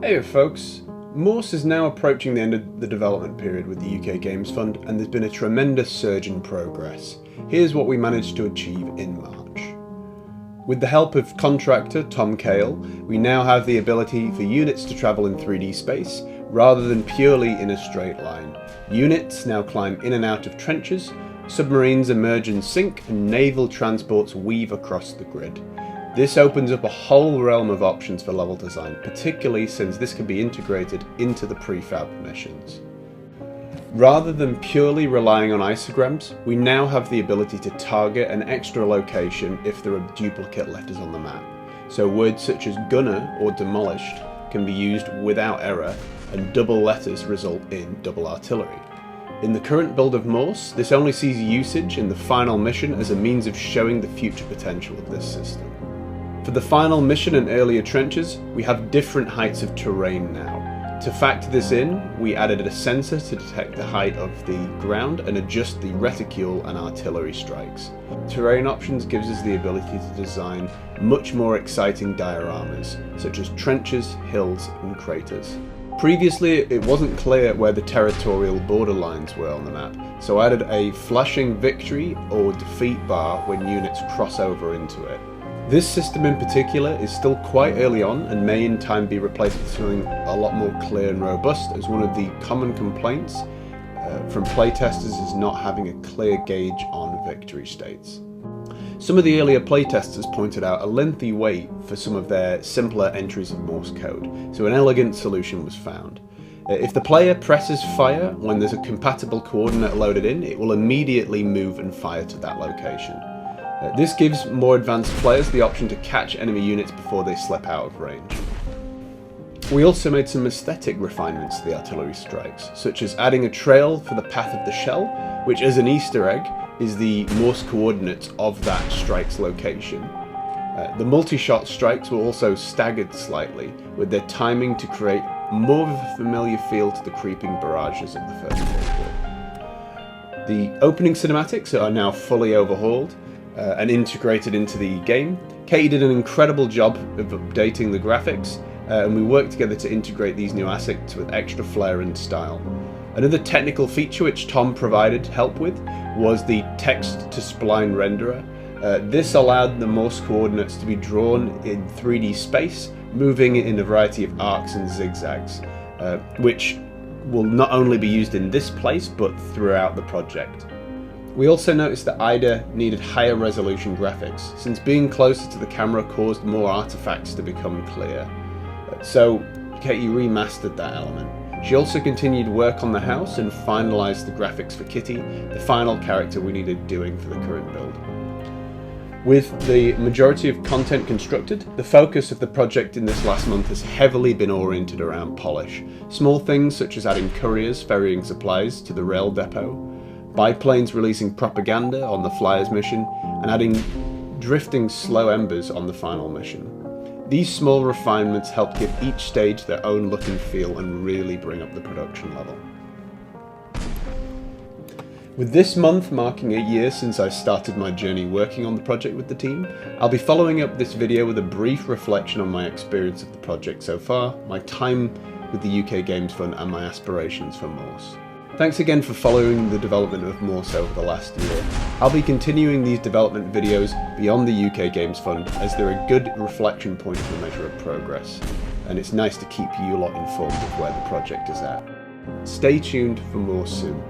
Hey folks, Morse is now approaching the end of the development period with the UK Games Fund, and there's been a tremendous surge in progress. Here's what we managed to achieve in March. With the help of contractor Tom Cale, we now have the ability for units to travel in 3D space, rather than purely in a straight line. Units now climb in and out of trenches, submarines emerge and sink, and naval transports weave across the grid. This opens up a whole realm of options for level design, particularly since this can be integrated into the prefab missions. Rather than purely relying on isograms, we now have the ability to target an extra location if there are duplicate letters on the map. So words such as gunner or demolished can be used without error, and double letters result in double artillery. In the current build of Morse, this only sees usage in the final mission as a means of showing the future potential of this system. For the final mission and earlier trenches, we have different heights of terrain now. To factor this in, we added a sensor to detect the height of the ground and adjust the reticule and artillery strikes. Terrain options gives us the ability to design much more exciting dioramas, such as trenches, hills and craters. Previously, it wasn't clear where the territorial borderlines were on the map, so I added a flashing victory or defeat bar when units cross over into it. This system in particular is still quite early on and may in time be replaced with something a lot more clear and robust, as one of the common complaints from playtesters is not having a clear gauge on victory states. Some of the earlier playtesters pointed out a lengthy wait for some of their simpler entries of Morse code, so an elegant solution was found. If the player presses fire when there's a compatible coordinate loaded in, it will immediately move and fire to that location. This gives more advanced players the option to catch enemy units before they slip out of range. We also made some aesthetic refinements to the artillery strikes, such as adding a trail for the path of the shell, which as an Easter egg is the Morse coordinates of that strike's location. The multi-shot strikes were also staggered slightly, with their timing to create more of a familiar feel to the creeping barrages of the First World War. The opening cinematics are now fully overhauled and integrated into the game. Katie did an incredible job of updating the graphics, and we worked together to integrate these new assets with extra flair and style. Another technical feature which Tom provided help with was the text-to-spline renderer. This allowed the Morse coordinates to be drawn in 3D space, moving in a variety of arcs and zigzags, which will not only be used in this place but throughout the project. We also noticed that IDA needed higher resolution graphics, since being closer to the camera caused more artifacts to become clear. So Katie remastered that element. She also continued work on the house and finalised the graphics for Kitty, the final character we needed doing for the current build. With the majority of content constructed, the focus of the project in this last month has heavily been oriented around polish. Small things such as adding couriers ferrying supplies to the rail depot, biplanes releasing propaganda on the Flyers mission, and adding drifting slow embers on the final mission. These small refinements help give each stage their own look and feel and really bring up the production level. With this month marking a year since I started my journey working on the project with the team, I'll be following up this video with a brief reflection on my experience of the project so far, my time with the UK Games Fund and my aspirations for Morse. Thanks again for following the development of Morse over the last year. I'll be continuing these development videos beyond the UK Games Fund, as they're a good reflection point for the measure of progress, and it's nice to keep you lot informed of where the project is at. Stay tuned for more soon.